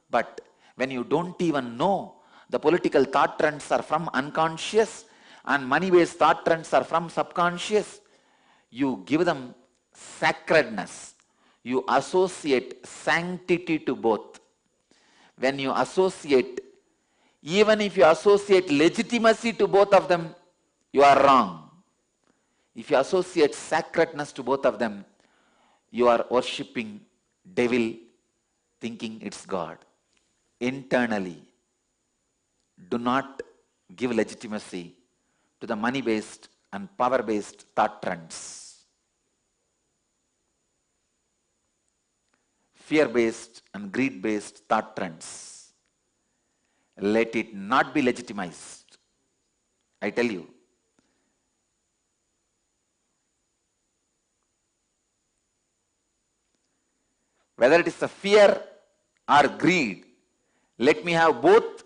But when you don't even know the political thought trends are from unconscious and money-based thought trends are from subconscious, you give them sacredness. You associate sanctity to both. When you associate, even if you associate legitimacy to both of them, you are wrong. If you associate sacredness to both of them, you are worshipping devil, thinking it's God. Internally, do not give legitimacy to the money-based and power-based thought trends. Fear-based and greed-based thought trends. Let it not be legitimized. I tell you, whether it is the fear or greed, let me have both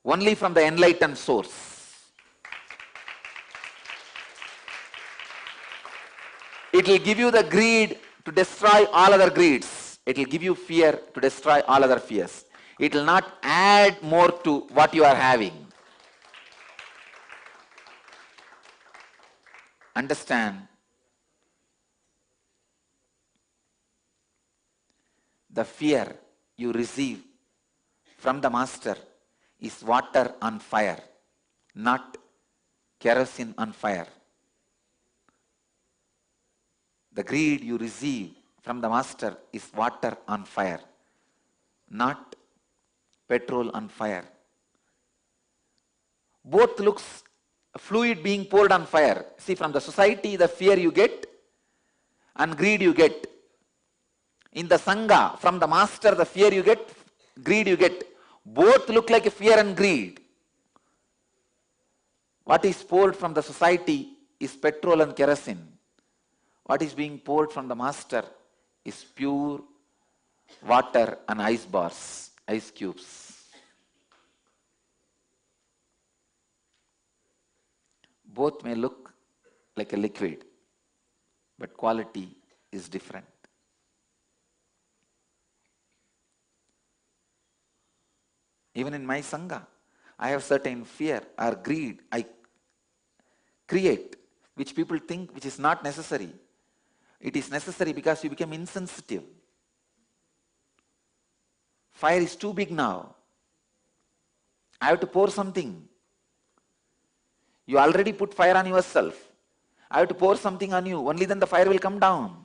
only from the enlightened source. It will give you the greed to destroy all other greeds. It will give you fear to destroy all other fears. It will not add more to what you are having. Understand? The fear you receive from the master is water on fire, not kerosene on fire. The greed you receive from the master is water on fire, not petrol on fire. Both looks fluid being poured on fire. See, from the society, the fear you get and greed you get. In the Sangha, from the master, the fear you get, greed you get. Both look like fear and greed. What is poured from the society is petrol and kerosene. What is being poured from the master is pure water and ice bars, ice cubes. Both may look like a liquid, but quality is different. Even in my Sangha, I have certain fear or greed I create, which people think which is not necessary. It is necessary because you become insensitive. Fire is too big now. I have to pour something. You already put fire on yourself. I have to pour something on you. Only then the fire will come down.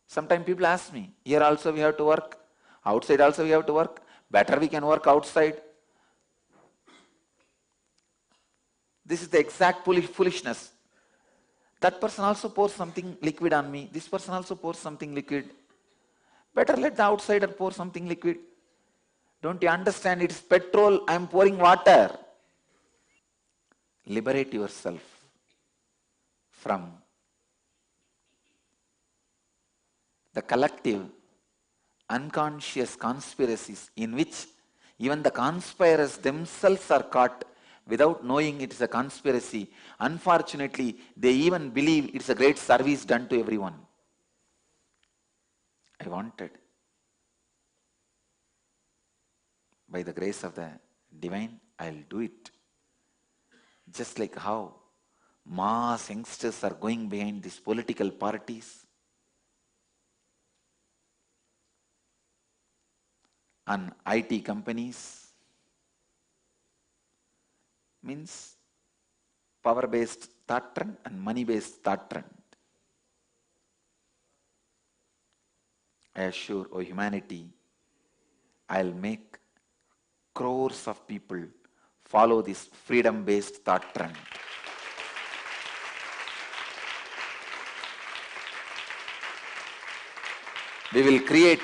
Sometimes people ask me, here also we have to work. Outside also we have to work. Better we can work outside. This is the exact foolishness. That person also pours something liquid on me. This person also pours something liquid. Better let the outsider pour something liquid. Don't you understand? It's petrol, I am pouring water. Liberate yourself from the collective unconscious conspiracies in which even the conspirators themselves are caught without knowing it is a conspiracy. Unfortunately, they even believe it's a great service done to everyone. I wanted, by the grace of the divine, I'll do it. Just like how mass youngsters are going behind these political parties and IT companies, means power-based thought trend and money-based thought trend. I assure, O humanity, I'll make crores of people follow this freedom-based thought trend. We will create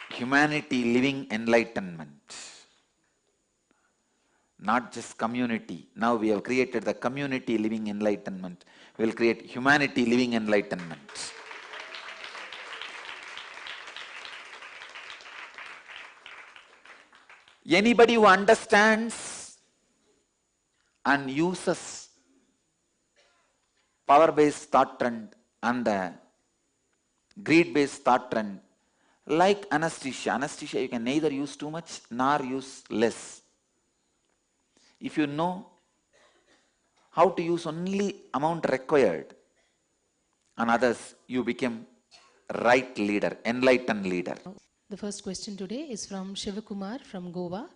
humanity living enlightenment. Not just community. Now we have created the community living enlightenment. We will create humanity living enlightenment. Anybody who understands and uses power-based thought trend and the greed-based thought trend, like anesthesia, you can neither use too much nor use less. If you know how to use only amount required on others, you become right leader, enlightened leader. The first question today is from Shivakumar from Goa,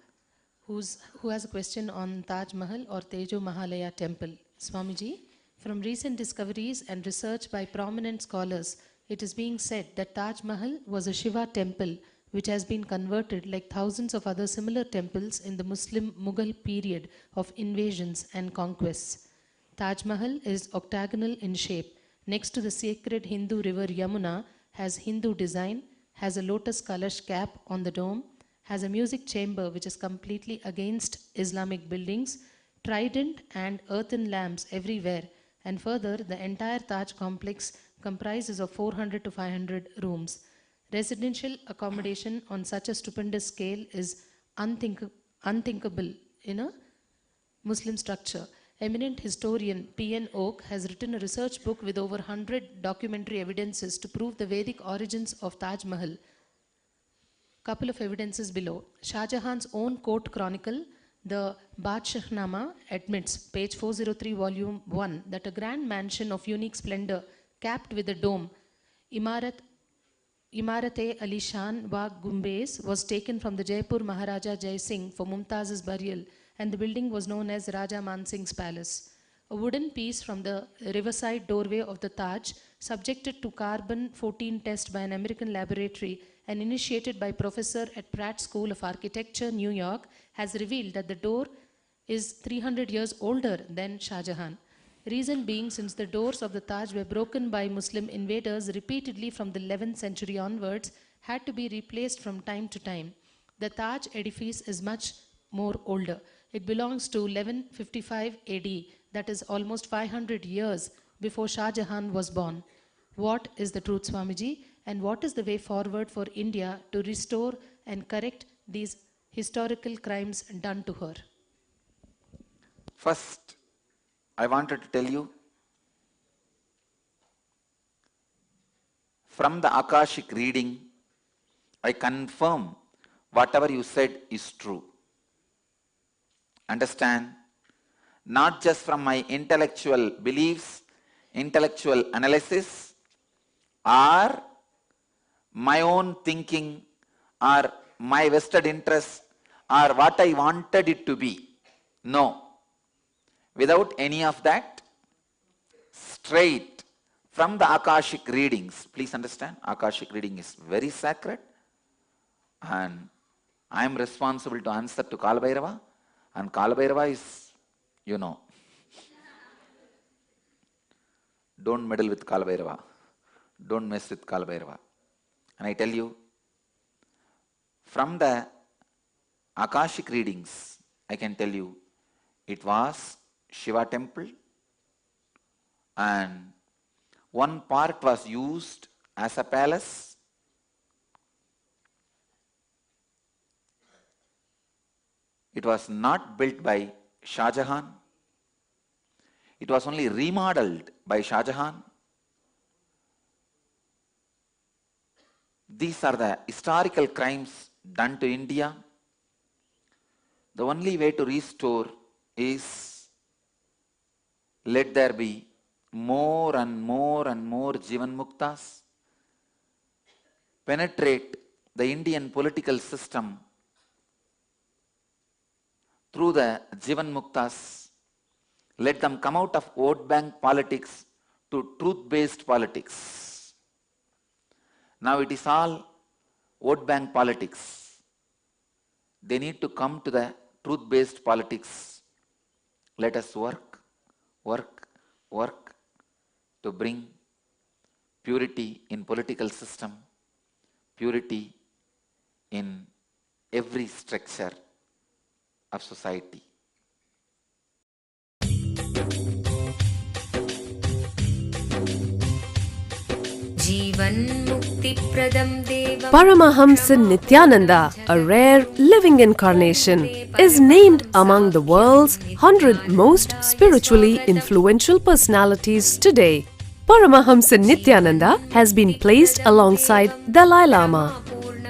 who has a question on Taj Mahal or Tejo Mahalaya temple. Swamiji, from recent discoveries and research by prominent scholars, it is being said that Taj Mahal was a Shiva temple which has been converted like thousands of other similar temples in the Muslim Mughal period of invasions and conquests. Taj Mahal is octagonal in shape, next to the sacred Hindu river Yamuna, has Hindu design, has a lotus kalash cap on the dome, has a music chamber which is completely against Islamic buildings, trident and earthen lamps everywhere, and further the entire Taj complex comprises of 400 to 500 rooms. Residential accommodation on such a stupendous scale is unthinkable in a Muslim structure. Eminent historian P.N. Oak has written a research book with over 100 documentary evidences to prove the Vedic origins of Taj Mahal. Couple of evidences below. Shah Jahan's own court chronicle, the Badshahnama, admits, page 403, volume 1, that a grand mansion of unique splendor, capped with a dome, Imarate-Ali Shan wa Gumbez, was taken from the Jaipur Maharaja Jai Singh for Mumtaz's burial, and the building was known as Raja Man Singh's palace. A wooden piece from the riverside doorway of the Taj, subjected to carbon-14 test by an American laboratory and initiated by professor at Pratt School of Architecture, New York, has revealed that the door is 300 years older than Shah Jahan. Reason being, since the doors of the Taj were broken by Muslim invaders repeatedly from the 11th century onwards, had to be replaced from time to time. The Taj edifice is much more older. It belongs to 1155 AD, that is almost 500 years before Shah Jahan was born. What is the truth, Swamiji, and what is the way forward for India to restore and correct these historical crimes done to her? First, I wanted to tell you, from the Akashic reading, I confirm whatever you said is true. Understand? Not just from my intellectual beliefs, intellectual analysis, or my own thinking, or my vested interest, or what I wanted it to be. No. Without any of that, straight from the Akashic readings. Please understand, Akashic reading is very sacred, and I am responsible to answer to Kalabhairava, and Kalabhairava is, you know, don't meddle with Kalabhairava, don't mess with Kalabhairava. And I tell you, from the Akashic readings, I can tell you, it was Shiva temple, and one part was used as a palace. It was not built by Shah Jahan. It was only remodeled by Shah Jahan. These are the historical crimes done to India. The only way to restore is let there be more and more and more Jivan Muktas, penetrate the Indian political system through the Jivan Muktas, let them come out of vote bank politics to truth-based politics. Now it is all vote bank politics. They need to come to the truth-based politics. Let us work to bring purity in political system, purity in every structure of society. Paramahamsa Nithyananda, a rare living incarnation, is named among the world's 100 most spiritually influential personalities today. Paramahamsa Nithyananda has been placed alongside Dalai Lama,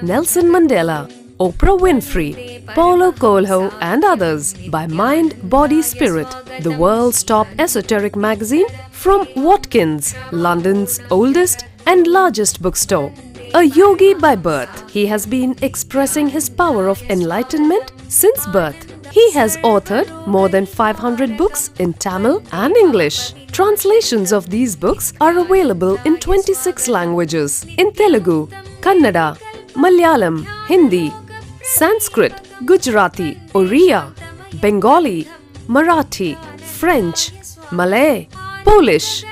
Nelson Mandela, Oprah Winfrey, Paulo Coelho and others by Mind, Body, Spirit, the world's top esoteric magazine from Watkins, London's oldest and largest bookstore. A yogi by birth, he has been expressing his power of enlightenment since birth. He has authored more than 500 books in Tamil and English. Translations of these books are available in 26 languages in Telugu, Kannada, Malayalam, Hindi, Sanskrit, Gujarati, Oriya, Bengali, Marathi, French, Malay, Polish,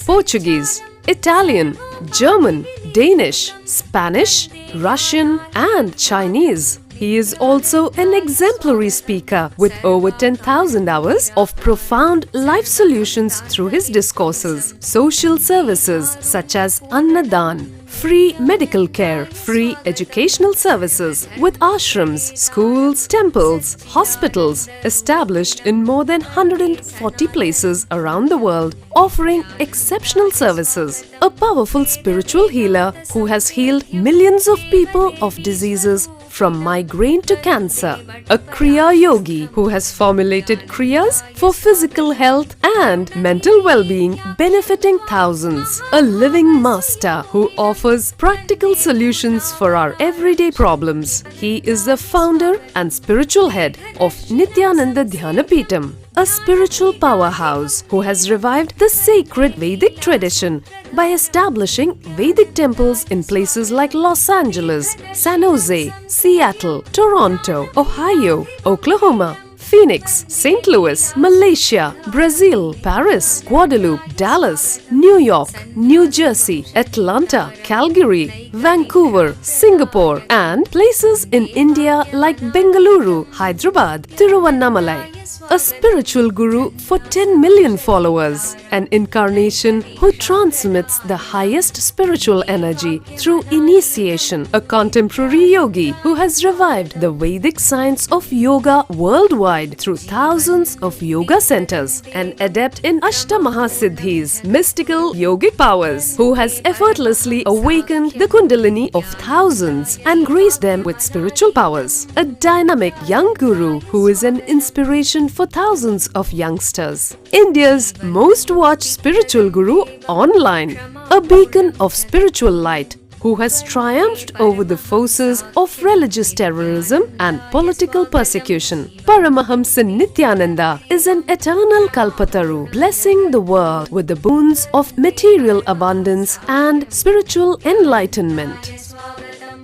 Portuguese, Italian, German, Danish, Spanish, Russian and Chinese. He is also an exemplary speaker with over 10,000 hours of profound life solutions through his discourses. Social services such as Annadan, free medical care, free educational services with ashrams, schools, temples, hospitals established in more than 140 places around the world, offering exceptional services. A powerful spiritual healer who has healed millions of people of diseases from migraine to cancer. A Kriya Yogi who has formulated Kriyas for physical health and mental well-being benefiting thousands. A living master who offers practical solutions for our everyday problems. He is the founder and spiritual head of Nithyananda Dhyanapeetham, a spiritual powerhouse who has revived the sacred Vedic tradition by establishing Vedic temples in places like Los Angeles, San Jose, Seattle, Toronto, Ohio, Oklahoma, Phoenix, St. Louis, Malaysia, Brazil, Paris, Guadeloupe, Dallas, New York, New Jersey, Atlanta, Calgary, Vancouver, Singapore, and places in India like Bengaluru, Hyderabad, Tiruvannamalai. a spiritual guru for 10 million followers, an incarnation who transmits the highest spiritual energy through initiation, a contemporary yogi who has revived the Vedic science of yoga worldwide through thousands of yoga centers, an adept in Ashtamahasiddhis, mystical yogic powers, who has effortlessly awakened the Kundalini of thousands and graced them with spiritual powers, a dynamic young guru who is an inspiration for thousands of youngsters, India's most watched spiritual guru online, a beacon of spiritual light who has triumphed over the forces of religious terrorism and political persecution. Paramahamsa Nithyananda is an eternal Kalpataru, blessing the world with the boons of material abundance and spiritual enlightenment.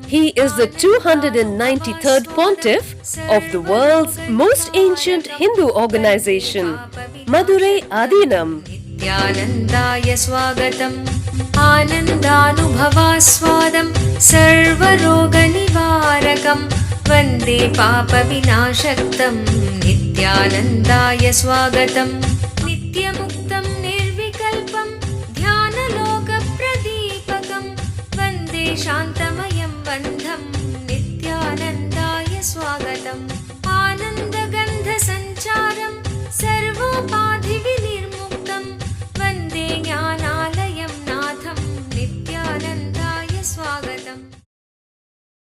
He is the 293rd Pontiff of the world's most ancient Hindu organization, Madurai Adinam. Nithyanandaya swagatam Anandanubhavaswadam Sarvaroganivarakam Vande Papa Vinashaktam Nithyanandaya swagatam Nityamuktam Nirvikalpam Dhyanaloka Pradipakam Vande Shantam